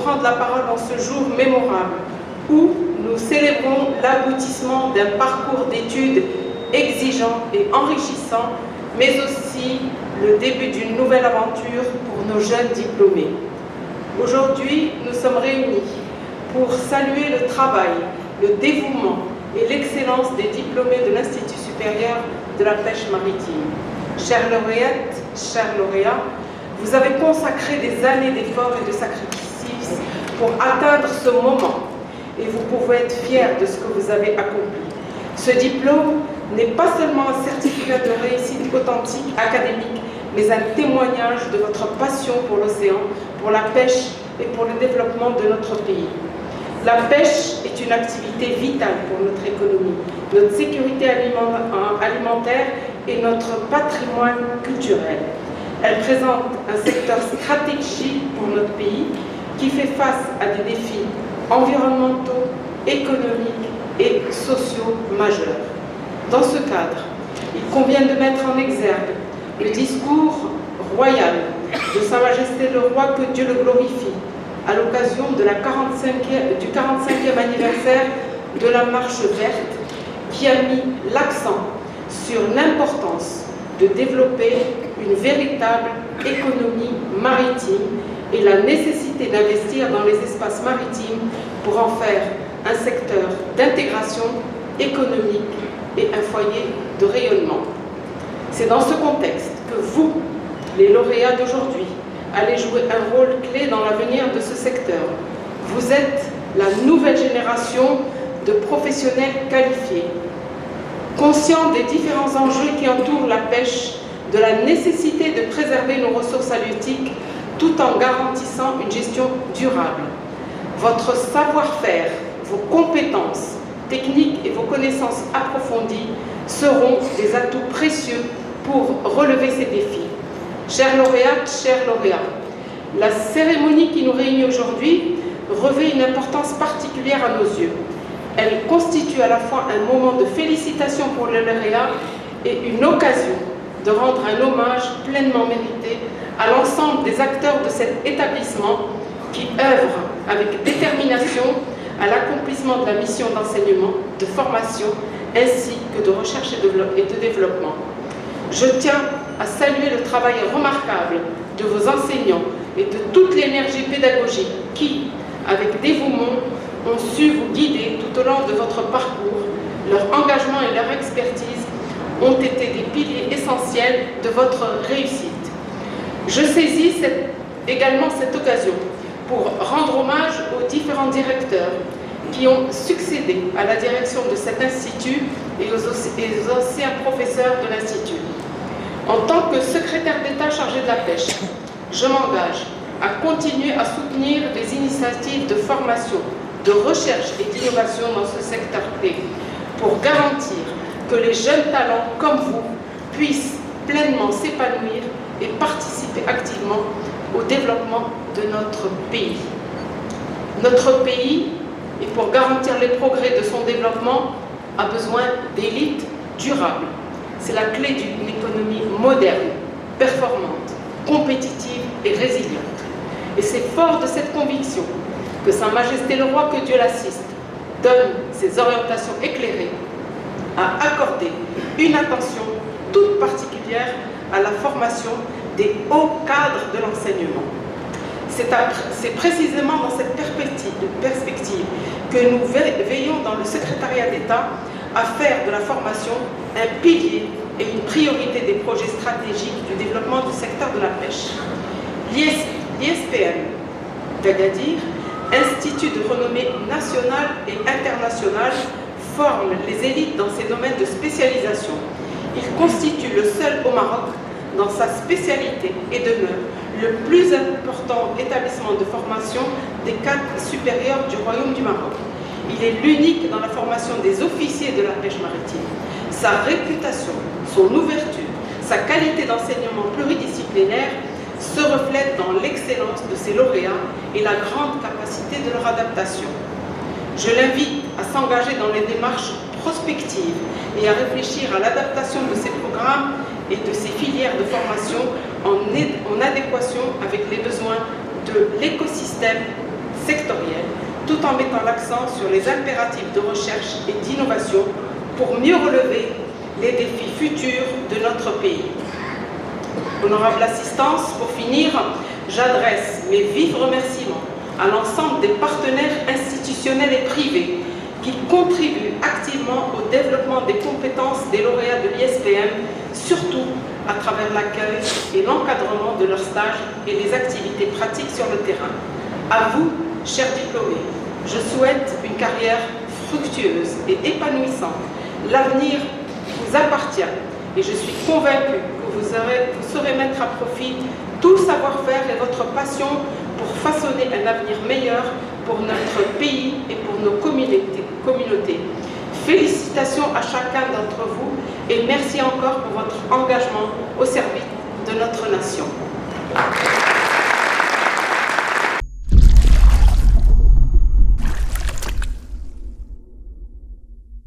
prendre la parole en ce jour mémorable où nous célébrons l'aboutissement d'un parcours d'études exigeant et enrichissant, mais aussi le début d'une nouvelle aventure pour nos jeunes diplômés. Aujourd'hui, nous sommes réunis pour saluer le travail, le dévouement et l'excellence des diplômés de l'Institut supérieur de la pêche maritime. Chères lauréates, chers lauréats, vous avez consacré des années d'efforts et de sacrifices pour atteindre ce moment et vous pouvez être fiers de ce que vous avez accompli. Ce diplôme n'est pas seulement un certificat de réussite authentique, académique, mais un témoignage de votre passion pour l'océan, pour la pêche et pour le développement de notre pays. La pêche est une activité vitale pour notre économie, notre sécurité alimentaire et notre patrimoine culturel. Elle présente un secteur stratégique pour notre pays qui fait face à des défis environnementaux, économiques et sociaux majeurs. Dans ce cadre, il convient de mettre en exergue le discours royal de Sa Majesté le Roi, que Dieu le glorifie, à l'occasion de du 45e anniversaire de la Marche verte, qui a mis l'accent sur l'importance de développer une véritable économie maritime et la nécessité d'investir dans les espaces maritimes pour en faire un secteur d'intégration économique et un foyer de rayonnement. C'est dans ce contexte que vous, les lauréats d'aujourd'hui, allez jouer un rôle clé dans l'avenir de ce secteur. Vous êtes la nouvelle génération de professionnels qualifiés, conscients des différents enjeux qui entourent la pêche, de la nécessité de préserver nos ressources halieutiques tout en garantissant une gestion durable. Votre savoir-faire, vos compétences techniques et vos connaissances approfondies seront des atouts précieux pour relever ces défis. Chères lauréates, chers lauréats, la cérémonie qui nous réunit aujourd'hui revêt une importance particulière à nos yeux. Elle constitue à la fois un moment de félicitations pour les lauréats et une occasion de rendre un hommage pleinement mérité à l'ensemble des acteurs de cet établissement qui œuvrent avec détermination à l'accomplissement de la mission d'enseignement, de formation, ainsi que de recherche et de développement. Je tiens à saluer le travail remarquable de vos enseignants et de toute l'énergie pédagogique qui, avec dévouement, ont su vous guider tout au long de votre parcours. Leur engagement et leur expertise ont été des piliers essentiels de votre réussite. Je saisis également cette occasion pour rendre hommage aux différents directeurs qui ont succédé à la direction de cet institut et aux anciens professeurs de l'institut. En tant que secrétaire d'État chargé de la pêche, je m'engage à continuer à soutenir les initiatives de formation, de recherche et d'innovation dans ce secteur clé pour garantir que les jeunes talents comme vous puissent pleinement s'épanouir et participer activement au développement de notre pays. Notre pays, et pour garantir les progrès de son développement, a besoin d'élites durables. C'est la clé d'une économie moderne, performante, compétitive et résiliente. Et c'est fort de cette conviction que Sa Majesté le Roi, que Dieu l'assiste, donne ses orientations éclairées à accorder une attention toute particulière à la formation des hauts cadres de l'enseignement. C'est précisément dans cette perspective que nous veillons dans le secrétariat d'État à faire de la formation un pilier et une priorité des projets stratégiques du développement du secteur de la pêche. L'ISPM d'Agadir, institut de renommée nationale et internationale, forme les élites dans ces domaines de spécialisation. Il constitue le seul au Maroc dans sa spécialité et demeure le plus important établissement de formation des cadres supérieurs du Royaume du Maroc. Il est l'unique dans la formation des officiers de la pêche maritime. Sa réputation, son ouverture, sa qualité d'enseignement pluridisciplinaire se reflètent dans l'excellence de ses lauréats et la grande capacité de leur adaptation. Je l'invite à s'engager dans les démarches prospectives et à réfléchir à l'adaptation de ses programmes et de ses filières de formation en adéquation avec les besoins de l'écosystème sectorielles, tout en mettant l'accent sur les impératifs de recherche et d'innovation pour mieux relever les défis futurs de notre pays. Honorable assistance, pour finir, j'adresse mes vifs remerciements à l'ensemble des partenaires institutionnels et privés qui contribuent activement au développement des compétences des lauréats de l'ISPM, surtout à travers l'accueil et l'encadrement de leurs stages et les activités pratiques sur le terrain. À vous, chers diplômés, je souhaite une carrière fructueuse et épanouissante. L'avenir vous appartient et je suis convaincue que vous saurez mettre à profit tout le savoir-faire et votre passion pour façonner un avenir meilleur pour notre pays et pour nos communautés. Félicitations à chacun d'entre vous et merci encore pour votre engagement au service de notre nation.